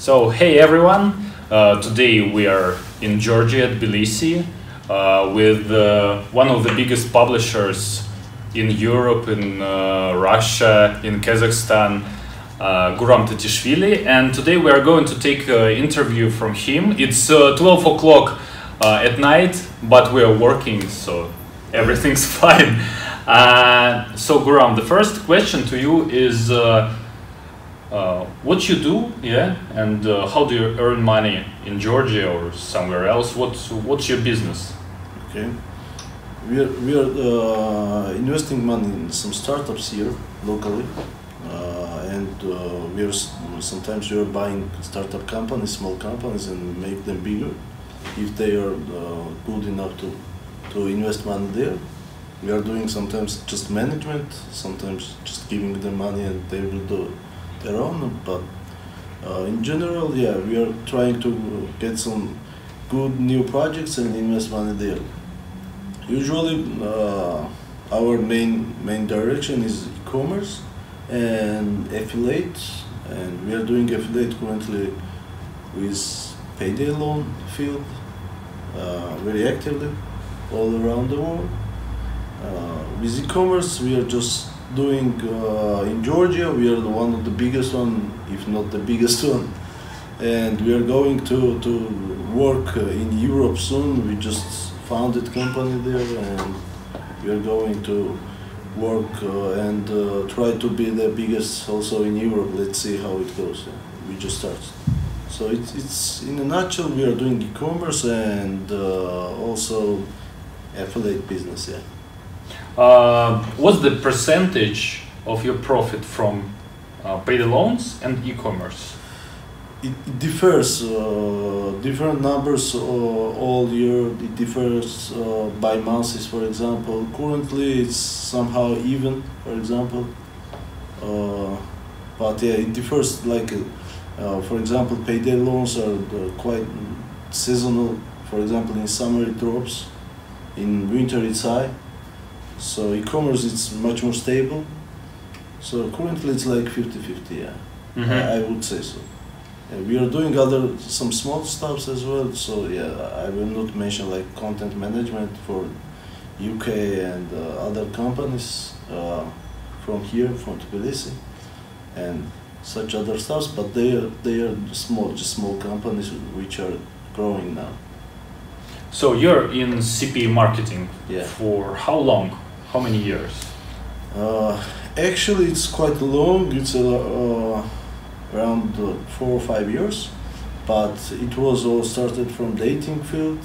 So, hey everyone, today we are in Georgia, Tbilisi, with one of the biggest publishers in Europe, in Russia, in Kazakhstan, Guram Tatesvilli, and today we are going to take an interview from him. It's 12 o'clock at night, but we are working, so everything's fine. So Guram, the first question to you is what you do, and how do you earn money in Georgia or somewhere else? What's your business? Okay, we are investing money in some startups here locally, and sometimes we are buying startup companies, small companies, and make them bigger if they are good enough to invest money there. We are doing sometimes just management, sometimes just giving them money and they will do their own. But in general, we are trying to get some good new projects and invest money there. Usually, our main direction is e-commerce and affiliate, and we are doing affiliate currently with payday loan field very actively all around the world. With e-commerce, we are just doing in Georgia. We are one of the biggest one, if not the biggest one, and we are going to work in Europe soon. We just founded company there, and we are going to work and try to be the biggest also in Europe. Let's see how it goes. We just started. So it's in a nutshell, we are doing e-commerce and also affiliate business. What's the percentage of your profit from payday loans and e-commerce? It differs, different numbers all year. It differs by months, for example. Currently it's somehow even, for example, but it differs. Like for example, payday loans are quite seasonal. For example, in summer it drops, in winter it's high. So e-commerce is much more stable. So currently it's like 50-50, I would say so. We are doing some small stuffs as well. So I will not mention like content management for UK and other companies from here, from Tbilisi, and such other stuffs. But they are small companies which are growing now. So you're in CP marketing for how long? How many years? Actually, it's quite long. It's around 4 or 5 years, but it was all started from dating field.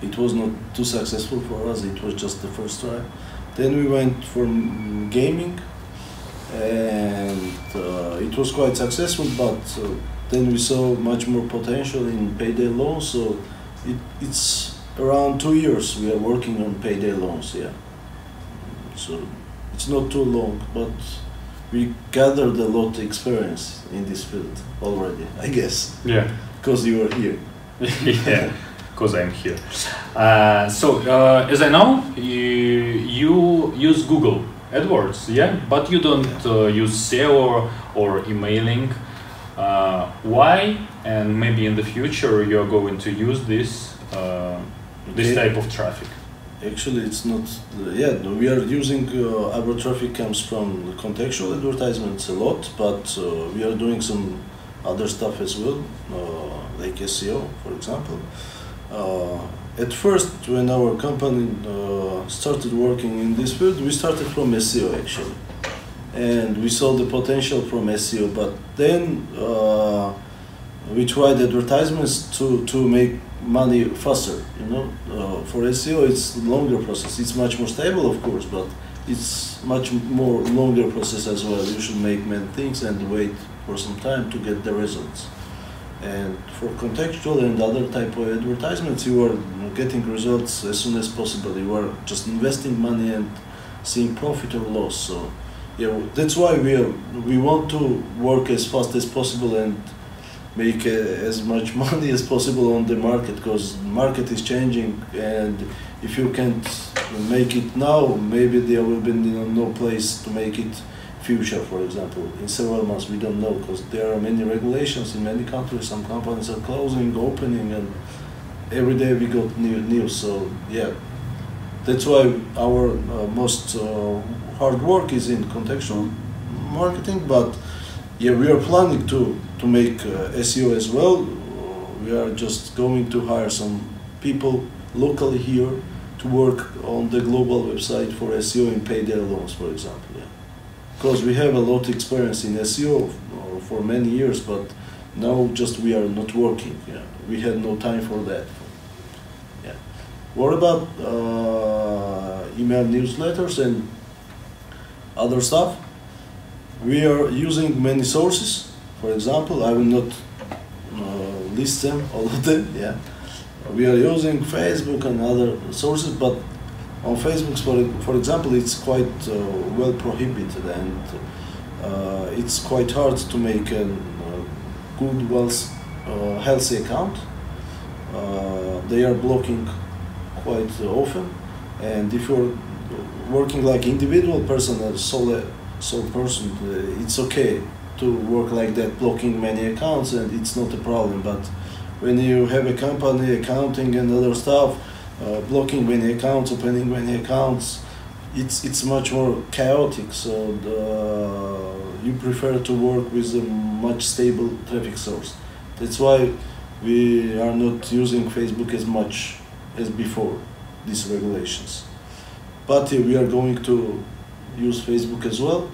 It was not too successful for us. It was just the first try. Then we went for gaming, and it was quite successful. But then we saw much more potential in payday loans. So it's around 2 years we are working on payday loans. So it's not too long, but we gathered a lot of experience in this field already, I guess. Because you are here. Because I'm here. So as I know, you use Google AdWords, but you don't use SEO or emailing. Why? And maybe in the future you're going to use this type of traffic. Actually, it's not. We are using our traffic comes from contextual advertisements a lot, but we are doing some other stuff as well, like SEO, for example. At first, when our company started working in this field, we started from SEO actually, and we saw the potential from SEO. But then we tried advertisements to make money faster. For SEO it's a longer process. It's much more stable, of course, but it's much more longer process as well. You should make many things and wait for some time to get the results. And for contextual and other type of advertisements, you are getting results as soon as possible. You are just investing money and seeing profit or loss. So that's why we want to work as fast as possible and make as much money as possible on the market, because the market is changing, and if you can't make it now, maybe there will be no place to make it future, for example, in several months, we don't know, because there are many regulations in many countries. Some companies are closing, opening, and every day we got new news. So yeah, that's why our most hard work is in contextual marketing. But yeah, we are planning to make SEO as well. We are just going to hire some people locally here to work on the global website for SEO and payday loans, for example. Yeah, because we have a lot of experience in SEO for many years, but now just we are not working. Yeah, we had no time for that. Yeah. What about email newsletters and other stuff? We are using many sources. For example, I will not list them, all of them. Yeah, we are using Facebook and other sources, but on Facebook, for example, it's quite well prohibited, and it's quite hard to make a good, healthy account. They are blocking quite often, and if you're working like individual person, a sole person, it's okay to work like that, blocking many accounts, and it's not a problem. But when you have a company, accounting and other stuff, blocking many accounts, opening many accounts, it's much more chaotic. So you prefer to work with a much stable traffic source. That's why we are not using Facebook as much as before these regulations. But we are going to use Facebook as well,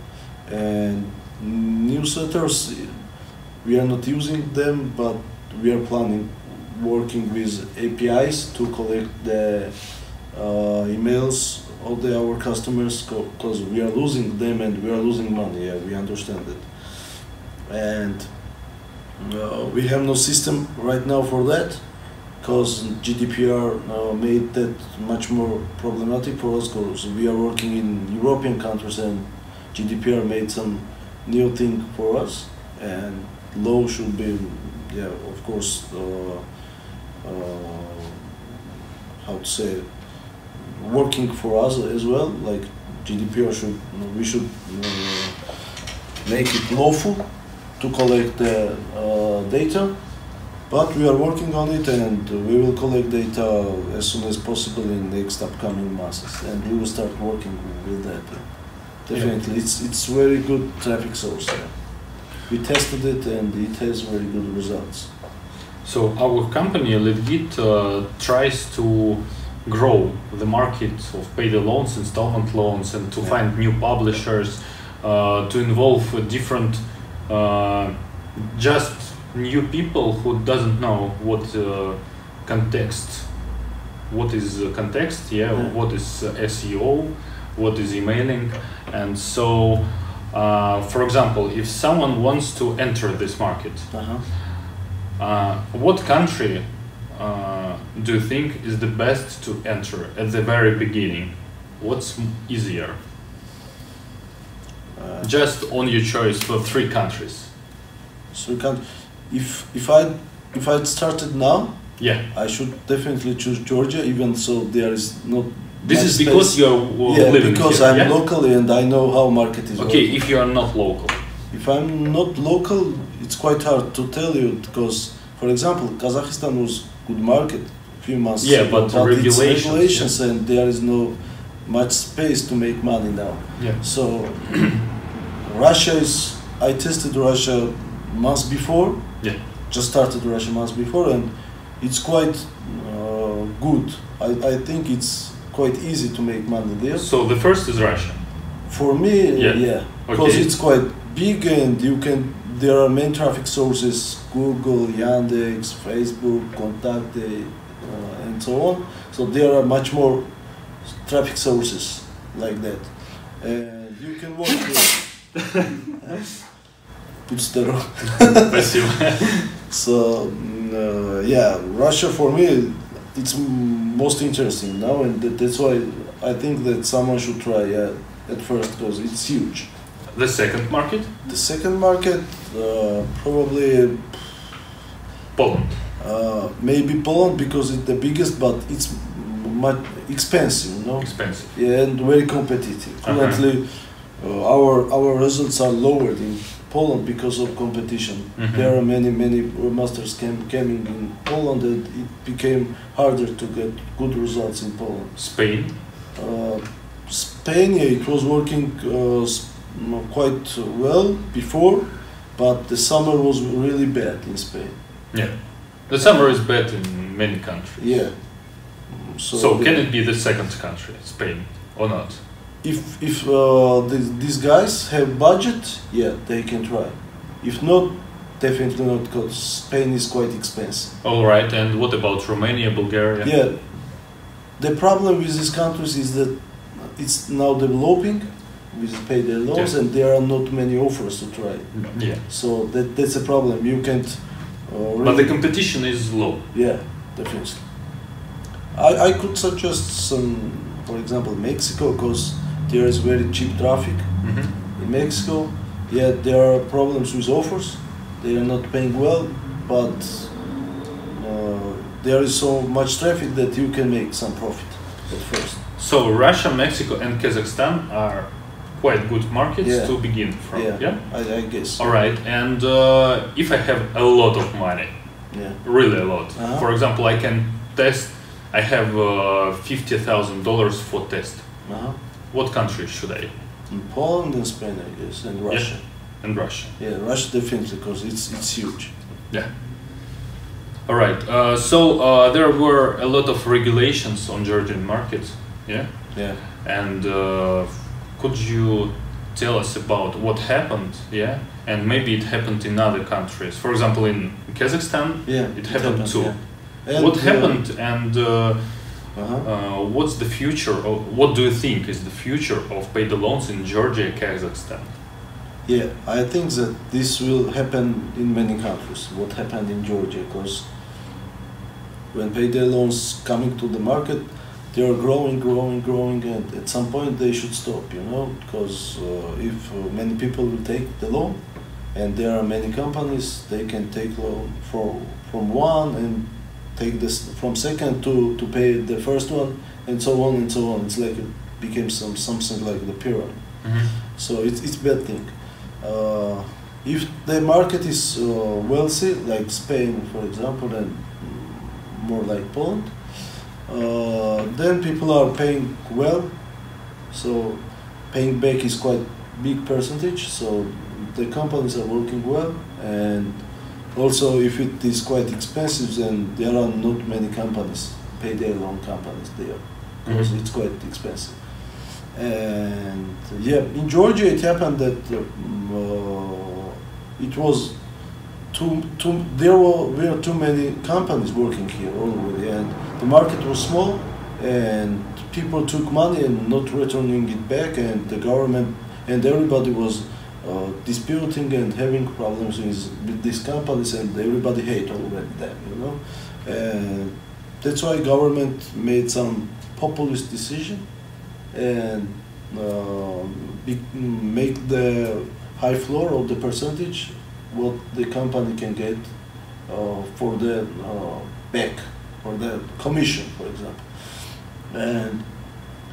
and newsletters, we are not using them, but we are planning working with APIs to collect the emails of our customers, because we are losing them and we are losing money. Yeah, we understand it. And we have no system right now for that, because GDPR made that much more problematic for us, because we are working in European countries and GDPR made some new thing for us, and law should be, yeah, of course, how to say, working for us as well. Like GDPR should, we should make it lawful to collect the data. But we are working on it, and we will collect data as soon as possible in the next upcoming months, and we will start working with that. Definitely, yeah. It's very good traffic source. Yeah. We tested it, and it has very good results. So our company LitGit tries to grow the market of payday loans, installment loans, and to find new publishers, to involve different, just new people who doesn't know what context, what is context, what is SEO, what is emailing. And so, for example, if someone wants to enter this market, what country do you think is the best to enter at the very beginning? What's easier? Just on your choice for 3 countries. So we can't. If I started now, yeah, I should definitely choose Georgia, even so there is not. This is because space. you're living because here, I'm locally and I know how market is. Okay, working. if you are not local. If I'm not local, it's quite hard to tell you, because, for example, Kazakhstan was good market a few months ago, but it's regulations, and there is no much space to make money now. Yeah. So Russia is. I tested Russia months before. Yeah. Just started Russia months before, and it's quite good. I think it's quite easy to make money there. So the first is Russia. For me, yeah, because it's quite big, and you can. There are main traffic sources: Google, Yandex, Facebook, Contakte, and so on. So there are much more traffic sources like that, and you can work with. So yeah, Russia for me, it's most interesting now, and that's why I think that someone should try at first, because it's huge. The second market? The second market, probably Poland. Maybe Poland, because it's the biggest, but it's much expensive, you know. Expensive. Yeah, and very competitive. Currently, our results are lowered in Poland because of competition. There are many masters coming in Poland, and it became harder to get good results in Poland. Spain? Spain, yeah, it was working quite well before, but the summer was really bad in Spain. Yeah, the summer is bad in many countries. Yeah. So can it be the second country, Spain, or not? If these guys have budget, yeah, they can try. If not, definitely not, because Spain is quite expensive. All right, and what about Romania, Bulgaria? Yeah, the problem with these countries is that it's now developing with payday loans, Yeah. and there are not many offers to try. Yeah. So that's a problem. You can't. Really, But the competition is low. yeah, definitely. I could suggest some, for example, Mexico, because there is very cheap traffic in Mexico. Yeah, there are problems with offers. They are not paying well, but there is so much traffic that you can make some profit at first. So Russia, Mexico, and Kazakhstan are quite good markets Yeah. to begin from. Yeah. I guess. All right, and if I have a lot of money, Yeah. really a lot. Uh-huh. For example, I can test. I have $50,000 for test. What country should I? In Poland and Spain, I guess, and Russia. And Russia. Yeah, Russia definitely, because it's huge. Yeah. All right. So there were a lot of regulations on Georgian markets. Yeah. Yeah. And could you tell us about what happened? Yeah. And maybe it happened in other countries. For example, in Kazakhstan, Yeah, it happened too. yeah. And, What happened, and Uh-huh. what's the future? Of, what do you think is the future of payday loans in Georgia, Kazakhstan? Yeah, I think that this will happen in many countries. What happened in Georgia, because when payday loans coming to the market, they are growing, and at some point they should stop. Because if many people will take the loan, and there are many companies, they can take loan from one and take this from second to pay the first one, and so on and so on. It's like it became something like the pyramid. So it's bad thing. If the market is wealthy, like Spain, for example, and more like Poland, then people are paying well. So paying back is quite big percentage. So the companies are working well, and also if it is quite expensive, then there are not many companies, payday loan companies there, because it's quite expensive. And yeah, in Georgia it happened that it was there were too many companies working here already, and the market was small, and people took money and not returning it back, and the government and everybody was disputing and having problems with these companies, and everybody hate already them, and that's why government made some populist decision and make the high floor of the percentage what the company can get for the back, for the commission, for example. And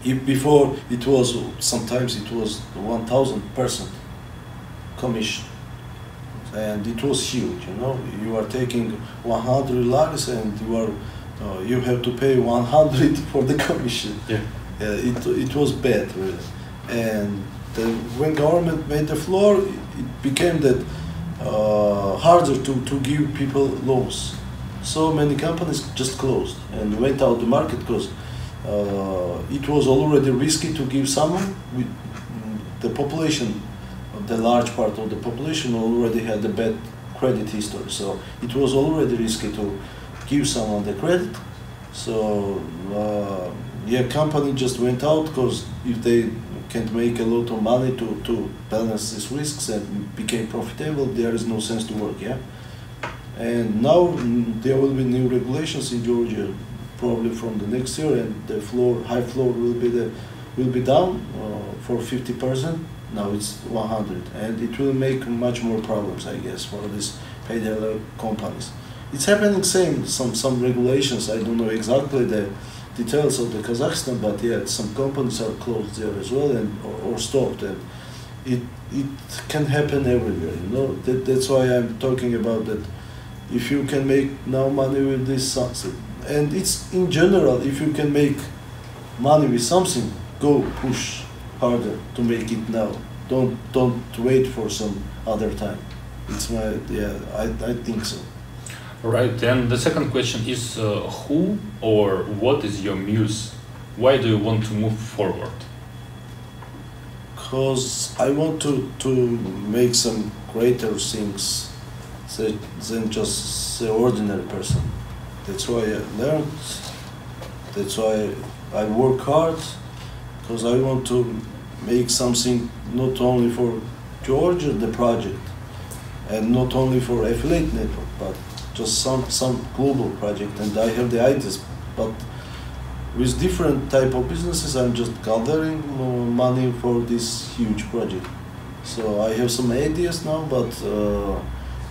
if before it was, sometimes it was 1,000% commission, and it was huge. You are taking 100 lakhs, and you have to pay 100 for the commission. Yeah. It was bad, really. And when government made the floor, it became that harder to give people loans. So many companies just closed and went out the market, because it was already risky to give someone with the population. The large part of the population already had a bad credit history, so it was already risky to give someone the credit. So yeah, company just went out, because if they can't make a lot of money to balance these risks and became profitable, there is no sense to work. Yeah, and now there will be new regulations in Georgia, probably from the next year, and the high floor will be down for 50%. Now it's 100, and it will make much more problems, I guess, for these payday companies. It's happening some regulations. I don't know exactly the details of the Kazakhstan, but yeah, some companies are closed there as well, and or stopped. And it can happen everywhere. You know, that's why I'm talking about that. If you can make now money with this, and it's in general, if you can make money with something, go push harder to make it now. Don't wait for some other time. It's my, yeah, I think so. Right, and the second question is who or what is your muse? Why do you want to move forward? Because I want to make some greater things than just the ordinary person. That's why I learned, that's why I work hard, because I want to make something not only for Georgia, the project, and not only for affiliate network, but just some global project. And I have the ideas, but with different type of businesses, I'm just gathering money for this huge project. So I have some ideas now, but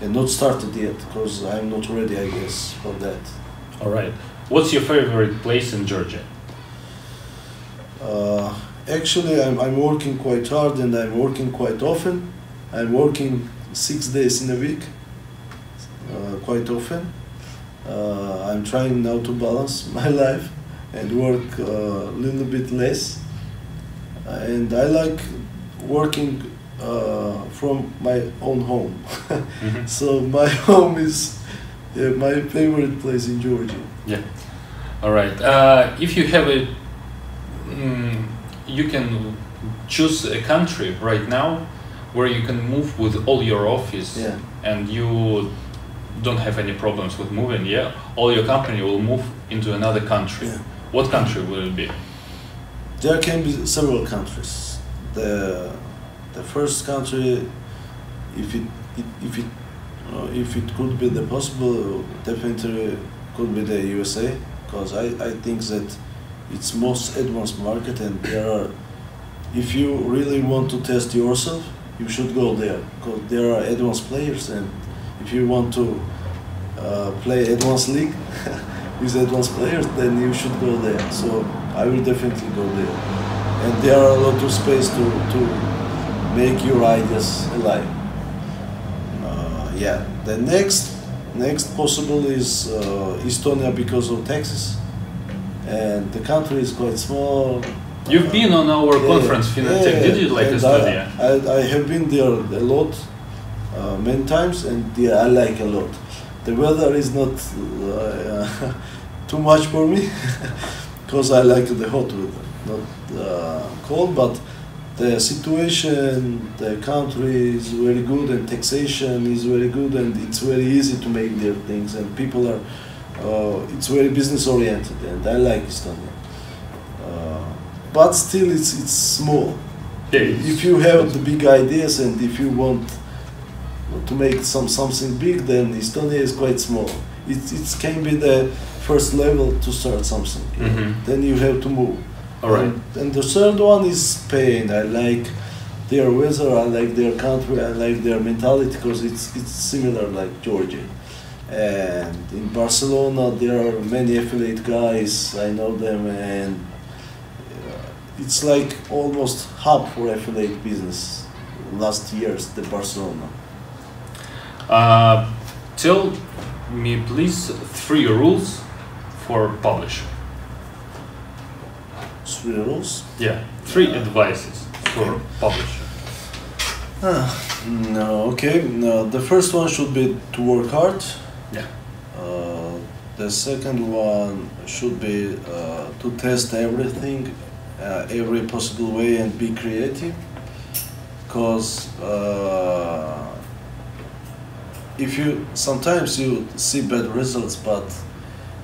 and not started yet, because I'm not ready, I guess, for that. All right. What's your favorite place in Georgia? Actually, I'm working quite hard and I'm working quite often. I'm working 6 days in a week, quite often. I'm trying now to balance my life and work a little bit less. And I like working from my own home. Mm-hmm. So my home is my favorite place in Georgia. Yeah. All right. If you have a, you can choose a country right now where you can move with all your office, Yeah. and you don't have any problems with moving. Yeah. All your company will move into another country. Yeah. What country will it be? There can be several countries. The first country, if it could be the possible, definitely could be the USA, because I think that it's most advanced market, and there are, if you really want to test yourself, you should go there, because there are advanced players, and if you want to play advanced league with advanced players, then you should go there. So I will definitely go there, and there are a lot of space to make your ideas alive. Yeah, the next possible is Estonia, because of taxes, and the country is quite small. You've been on our conference, FinAdTech. Did you like Estonia? I have been there a lot, many times, and yeah, I like a lot. The weather is not too much for me, because I like the hot weather, not cold, but the situation, the country is very good, and taxation is very good, and it's very easy to make their things, and people are, it's very business oriented, and I like Estonia. But still, it's small. Yeah, if you have the big ideas, and if you want to make something big, then Estonia is quite small. It can be the first level to start something. Mm-hmm. Then you have to move. All right. And the third one is Spain. I like their weather, I like their country, I like their mentality, because it's similar like Georgia. And in Barcelona there are many affiliate guys, I know them, and it's like almost hub for affiliate business last years, the Barcelona. Tell me please 3 rules for publisher. 3 rules? Yeah, 3 advices for publisher. No, okay. No, the first one should be to work hard. Yeah. The second one should be to test everything, every possible way, and be creative. Because if you sometimes you see bad results, but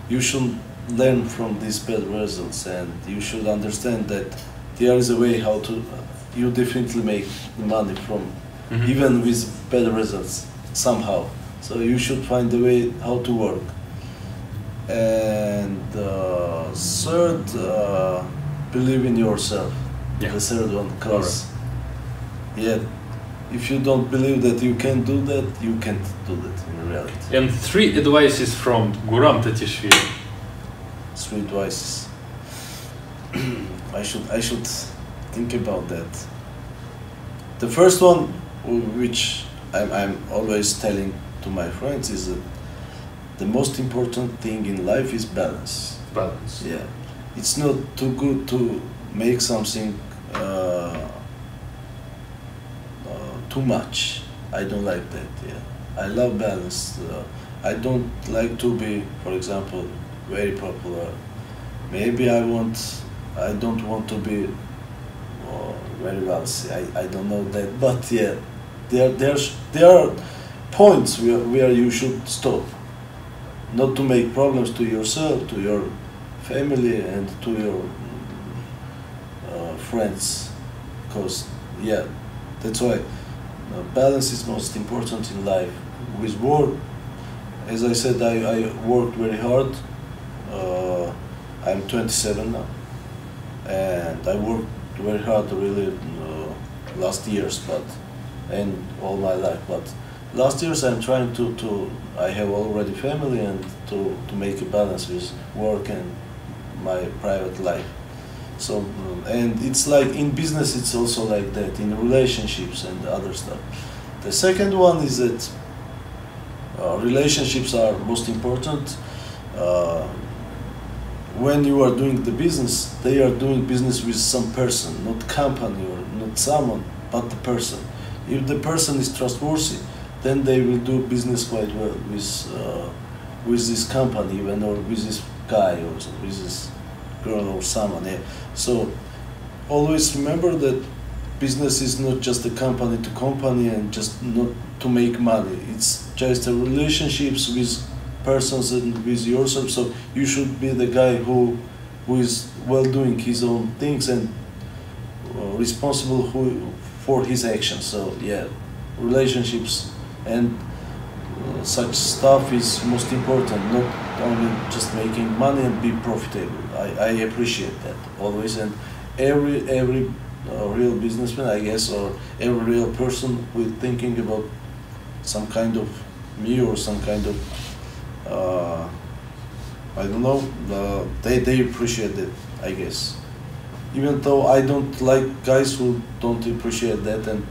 you should learn from these bad results, and you should understand that there is a way how to. You definitely make money from even with bad results somehow. So you should find a way how to work. And third, believe in yourself. Yeah. The third one, because yeah, if you don't believe that you can do that, you can't do that in reality. And 3 advices from Guram Tatesvilli. 3 advices. I should think about that. The first one, which I'm always telling to my friends, is that the most important thing in life is balance. Balance. Yeah, it's not too good to make something too much. I don't like that. Yeah, I love balance. I don't like to be, for example, very popular. Maybe I don't want to be very wealthy. I don't know that, but yeah, there are points where you should stop. Not to make problems to yourself, to your family, and to your friends, because yeah, that's why balance is most important in life. With work, as I said, I worked very hard. I'm 27 now, and I worked very hard really last years, and all my life. But last years I'm trying to I have already family, and to make a balance with work and my private life. So and it's like in business, it's also like that in relationships and other stuff. The second one is that relationships are most important. When you are doing the business, they are doing business with some person, not company or not someone, but the person. If the person is trustworthy, then they will do business quite well with this company, even, or with this guy, or with this girl, or someone. Yeah. So always remember that business is not just a company to company and just not to make money. It's just a relationships with persons and with yourself. So you should be the guy who is well doing his own things and responsible for his actions. So yeah, relationships and such stuff is most important, not only just making money and be profitable. I appreciate that always, and every real businessman, I guess, or every real person who is thinking about some kind of me or some kind of I don't know, they appreciate it, I guess. Even though I don't like guys who don't appreciate that, and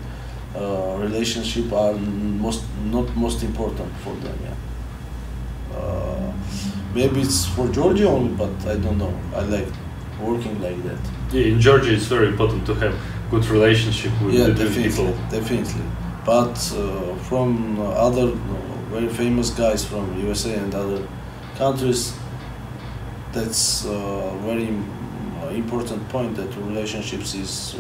relationship are not most important for them. Yeah. Maybe it's for Georgia only, but I don't know. I like working like that. Yeah, in Georgia it's very important to have good relationship with people. Definitely. But from other very famous guys from USA and other countries, that's a very important point, that relationships is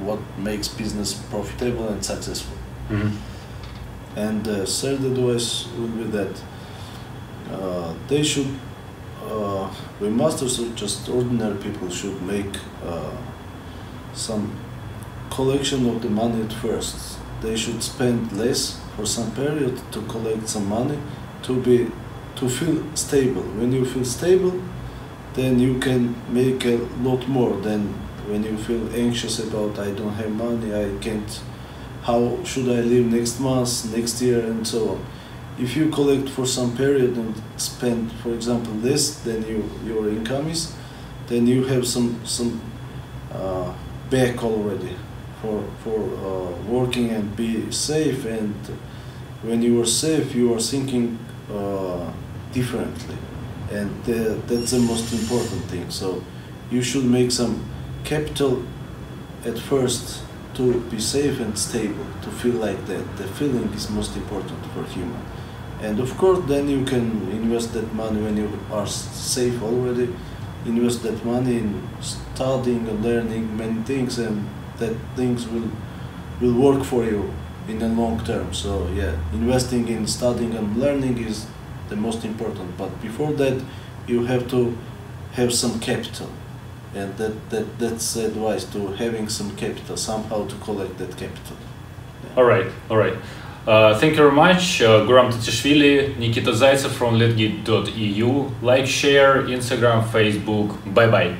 what makes business profitable and successful. Mm-hmm. And third advice would be that they should, we masters or just ordinary people should make some collection of the money at first. They should spend less for some period to collect some money to feel stable. When you feel stable, then you can make a lot more than when you feel anxious about I don't have money, I can't, how should I live next month, next year, and so on. If you collect for some period and spend, for example, less than your income is, then you have some back already for working and be safe. And when you are safe, you are thinking differently, and that's the most important thing. So you should make some capital at first to be safe and stable, to feel like that. The feeling is most important for human. And of course, then you can invest that money when you are safe already. Invest that money in studying and learning many things, and that things will work for you in the long term. So yeah, investing in studying and learning is the most important. But before that, you have to have some capital, and that's the advice, to having some capital, somehow to collect that capital. Yeah. All right. Thank you very much, Guram Tatesvilli, Nikita Zaitsev from letgit.eu. Like, share, Instagram, Facebook. Bye bye.